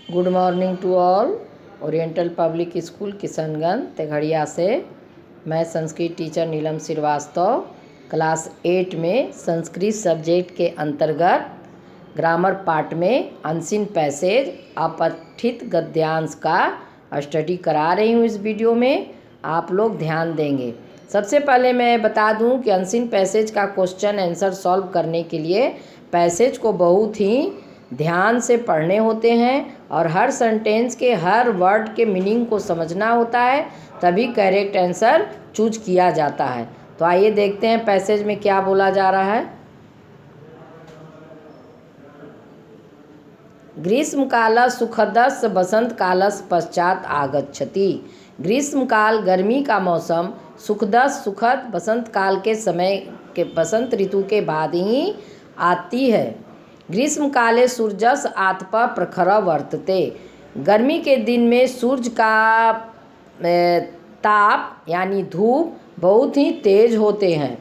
Good morning to all. Oriental public school Kishanganj तेघड़िया से मैं संस्कृत टीचर नीलम श्रीवास्तव क्लास 8 में संस्कृत सब्जेक्ट के अंतर्गत ग्रामर पार्ट में अनसीन पैसेज अपठित गद्यांश का स्टडी करा रही हूँ। इस वीडियो में आप लोग ध्यान देंगे। सबसे पहले मैं बता दूं कि अनसीन पैसेज का क्वेश्चन आंसर सॉल्व करने के लिए पैसेज को बहुत ही ध्यान से पढ़ने होते हैं और हर सेंटेंस के हर वर्ड के मीनिंग को समझना होता है, तभी करेक्ट आंसर चूज किया जाता है। तो आइए देखते हैं पैसेज में क्या बोला जा रहा है। ग्रीष्म काल सुखदस् वसंत कालस पश्चात आगच्छति। ग्रीष्म काल गर्मी का मौसम, सुखदस् सुखद वसंत काल के समय के वसंत ऋतु के बाद ही आती है। ग्रीष्म काले सूर्यस् आतप प्रखर वर्तते। गर्मी के दिन में सूर्य का ताप यानी धूप बहुत ही तेज होते हैं।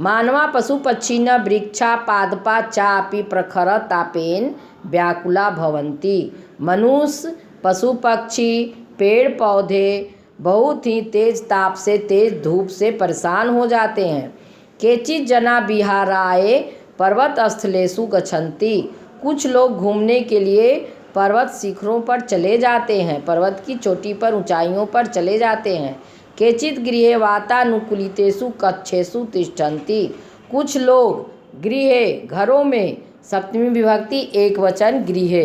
मानवा पशु पक्षी न वृक्षा पादपा चापि प्रखर तापेन व्याकुला भवन्ति। मनुष्य पशु पक्षी पेड़ पौधे बहुत ही तेज ताप से तेज धूप से परेशान हो जाते हैं। केचित् जना विहाराय पर्वत स्थलेषु गच्छन्ति। कुछ लोग घूमने के लिए पर्वत शिखरों पर चले जाते हैं, पर्वत की चोटी पर ऊंचाइयों पर चले जाते हैं। केचित् गृहे वातानुकूलितेषु कक्षेषु तिष्ठन्ति। कुछ लोग गृहे घरों में, सप्तमी विभक्ति एक वचन गृहे।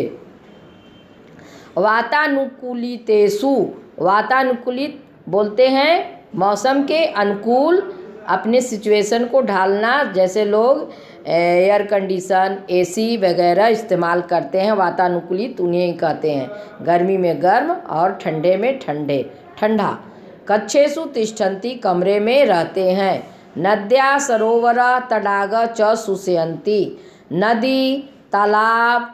वातानुकूलितेषु, वातानुकूलित बोलते हैं मौसम के अनुकूल अपने सिचुएशन को ढालना, जैसे लोग एयर कंडीशन एसी वगैरह इस्तेमाल करते हैं, वातानुकूलित उन्हें ही कहते हैं। गर्मी में गर्म और ठंडे में ठंडा। कक्षेषु तिष्ठन्ति, कमरे में रहते हैं। नद्या सरोवर तडाग च शुष्यन्ति। नदी तालाब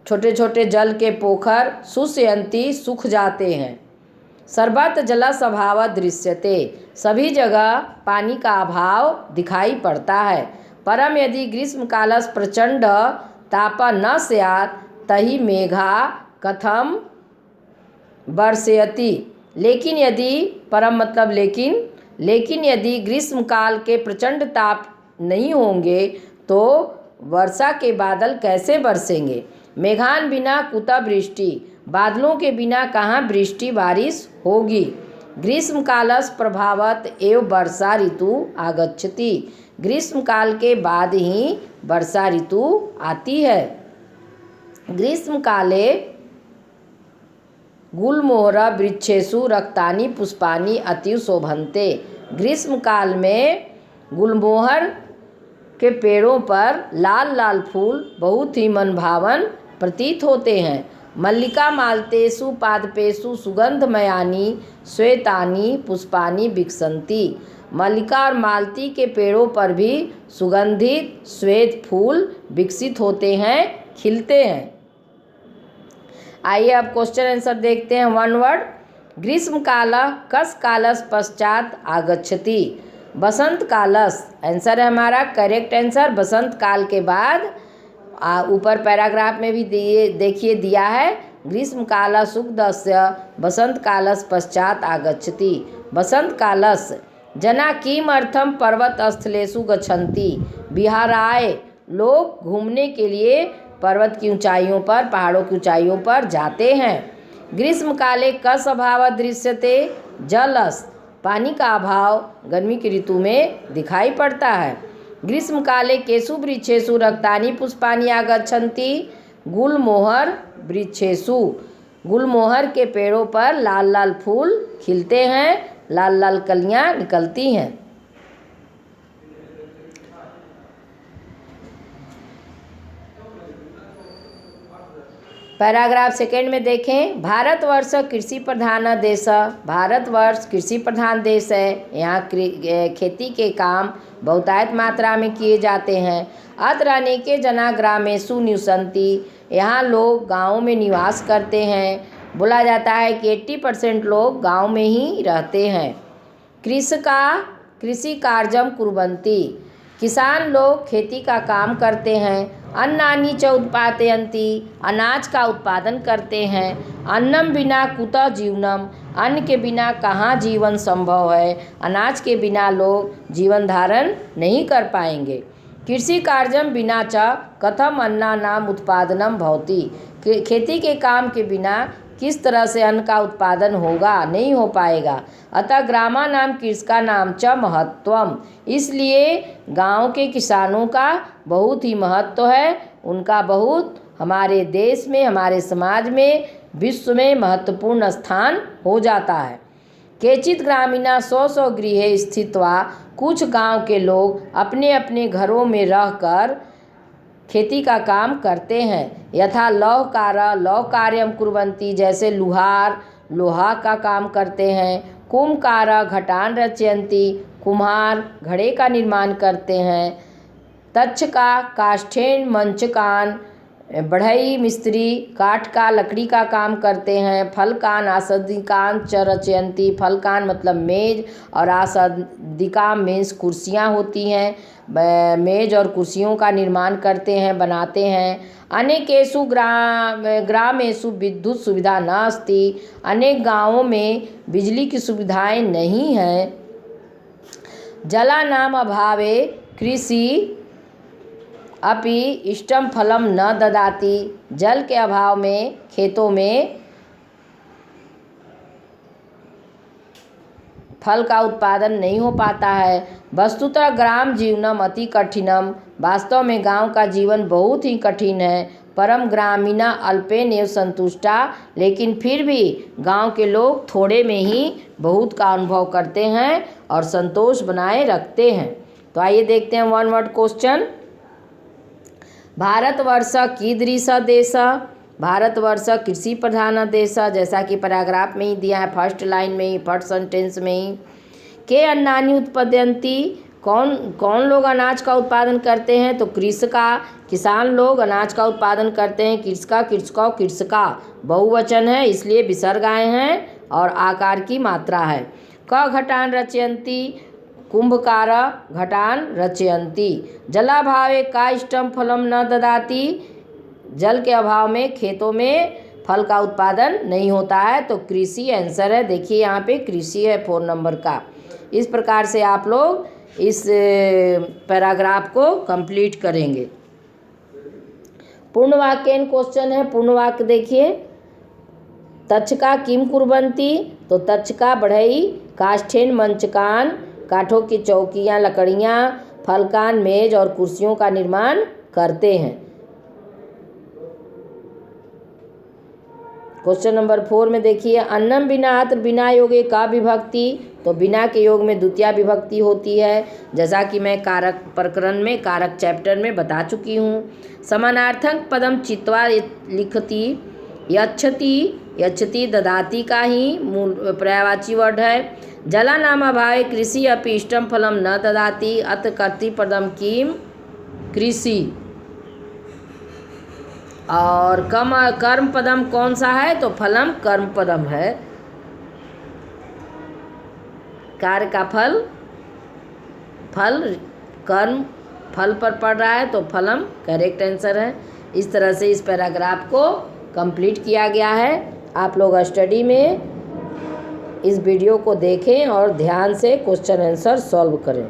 छोटे छोटे जल के पोखर शुष्यन्ति सूख जाते हैं। सर्वत्र जलस् अभाव दृश्यते। सभी जगह पानी का अभाव दिखाई पड़ता है। परम यदि ग्रीष्म कालस् प्रचंड ताप न स्यात् तहि मेघा कथम वर्षयति। लेकिन यदि, परम मतलब लेकिन यदि ग्रीष्म काल के प्रचंड ताप नहीं होंगे तो वर्षा के बादल कैसे बरसेंगे। मेघान बिना कुतः वृष्टि। बादलों के बिना कहाँ वृष्टि बारिश होगी। ग्रीष्म कालस् प्रभावत एव वर्षा ऋतु आगच्छति। ग्रीष्म काल के बाद ही वर्षा ऋतु आती है। ग्रीष्म काले गुलमोहर वृक्षेषु रक्तानि पुष्पानि अतीव शोभन्ते। ग्रीष्म काल में गुलमोहर के पेड़ों पर लाल लाल फूल बहुत ही मनभावन प्रतीत होते हैं। मल्लिका मालतेषु पादपेषु सुगंधमयानि श्वेतानि पुष्पानि विकसन्ति। मल्लिका और मालती के पेड़ों पर भी सुगंधित श्वेत फूल विकसित होते हैं, खिलते हैं। आइए अब क्वेश्चन आंसर देखते हैं वन वर्ड। ग्रीष्म काल कस कालस पश्चात आगच्छति। बसंत कालस आंसर है हमारा करेक्ट आंसर। बसंत काल के बाद ऊपर पैराग्राफ में भी देखिए दिया है। ग्रीष्म काल सुखदस्य बसंत कालस पश्चात आगच्छति। बसंत कालस जना किमर्थम पर्वत स्थलेषु गच्छन्ति। विहाराय लोग घूमने के लिए पर्वत की ऊंचाइयों पर, पहाड़ों की ऊंचाइयों पर जाते हैं। ग्रीष्म काले कस अभाव दृश्यते। जलस पानी का अभाव गर्मी की ऋतु में दिखाई पड़ता है। ग्रीष्म काले केषु वृक्षेषु रक्तानि पुष्पानि आगच्छन्ति। गुलमोहर वृक्षेषु, गुलमोहर के पेड़ों पर लाल लाल फूल खिलते हैं, लाल लाल कलियां निकलती हैं। पैराग्राफ सेकेंड में देखें। भारतवर्ष कृषि प्रधान देश। भारतवर्ष कृषि प्रधान देश है। यहाँ खेती के काम बहुतायत मात्रा में किए जाते हैं। अत्र अनेके जना ग्रामेषु निवसन्ति। यहाँ लोग गाँव में निवास करते हैं। बोला जाता है कि 80% लोग गाँव में ही रहते हैं। कृषि कार्यम कुर्वन्ति। किसान लोग खेती का काम करते हैं। अन्नानि च उत्पादयन्ति, अनाज का उत्पादन करते हैं। अन्नम बिना कुतः जीवनम, अन्न के बिना कहाँ जीवन संभव है। अनाज के बिना लोग जीवन धारण नहीं कर पाएंगे। कृषि कार्यम बिना च कथम अन्नानाम उत्पादनम भवति, खेती के काम के बिना किस तरह से अन्न का उत्पादन होगा, नहीं हो पाएगा। अतः ग्रामानाम कृषकानाम च महत्वम, इसलिए गांव के किसानों का बहुत ही महत्व है, उनका बहुत हमारे देश में, हमारे समाज में, विश्व में महत्वपूर्ण स्थान हो जाता है। केचित ग्रामीणा स्व स्व गृहे स्थित्वा, कुछ गांव के लोग अपने अपने घरों में रहकर खेती का काम करते हैं। यथा लौह कार्यम कुर्वन्ति, जैसे लुहार लोहा का काम करते हैं। कुम्भकार घटान रचयन्ति, कुम्हार घड़े का निर्माण करते हैं। तक्षका काष्ठेन मंचकान, बढ़ई मिस्त्री काठ का लकड़ी का काम करते हैं। फलकान आसदिकान च रचयन्ति, फलकान मतलब मेज और आसदिका मेज कुर्सियाँ होती हैं, मेज और कुर्सियों का निर्माण करते हैं, बनाते हैं। अनेकेषु ग्रामेषु विद्युत सुविधा नास्ति, अनेक गाँवों में बिजली की सुविधाएं नहीं हैं। जलानाम अभावे कृषि अपि इष्टम फलम न ददाति, जल के अभाव में खेतों में फल का उत्पादन नहीं हो पाता है। वस्तुतः ग्राम जीवनम अति कठिनम, वास्तव में गांव का जीवन बहुत ही कठिन है। परम ग्रामीणा अल्पेन एव संतुष्टा, लेकिन फिर भी गांव के लोग थोड़े में ही बहुत का अनुभव करते हैं और संतोष बनाए रखते हैं। तो आइए देखते हैं वन वर्ड क्वेश्चन। भारतवर्ष कीदृश देश, भारतवर्ष कृषि प्रधान देश, जैसा कि पैराग्राफ में ही दिया है, फर्स्ट लाइन में ही, फर्स्ट सेंटेंस में ही। के अन्नानि उत्पादयन्ति, कौन लोग अनाज का उत्पादन करते हैं, तो कृषका किसान लोग अनाज का उत्पादन करते हैं। कृषका कृषकों कृषका बहुवचन है, इसलिए विसर्ग आए हैं और आकार की मात्रा है। क घटान रचयन्ति, कुंभकार घटान रचयन्ति। जलाभावे का इष्टम फलम न ददाति, जल के अभाव में खेतों में फल का उत्पादन नहीं होता है, तो कृषि आंसर है। देखिए यहाँ पे कृषि है 4 नंबर का। इस प्रकार से आप लोग इस पैराग्राफ को कंप्लीट करेंगे। पूर्ण वाक्य क्वेश्चन है, पूर्ण वाक्य देखिए। तक्षका किम कुर्वन्ति, तो तक्षका बढ़ई, काष्ठेन मंचकान काठों की चौकियाँ लकड़ियाँ, फलकान मेज और कुर्सियों का निर्माण करते हैं। क्वेश्चन नंबर 4 में देखिए, अन्नम बिना अत्र बिना योगे का विभक्ति, तो बिना के योग में द्वितीय विभक्ति होती है, जैसा कि मैं कारक प्रकरण में, कारक चैप्टर में बता चुकी हूँ। समानार्थक पदम चित्वा लिखती, यच्छति ददाती का ही मूल पर्यायवाची वर्ड है। जला नाम अभावे कृषि अपि इष्टम फलम न ददाति, अत कर्तृपदम किम कृषि। और कर्म पदम कौन सा है, तो फलम कर्म पदम है। कार्य का फल कर्म फल पर पड़ रहा है, तो फलम करेक्ट आंसर है। इस तरह से इस पैराग्राफ को कंप्लीट किया गया है। आप लोग स्टडी में इस वीडियो को देखें और ध्यान से क्वेश्चन आंसर सॉल्व करें।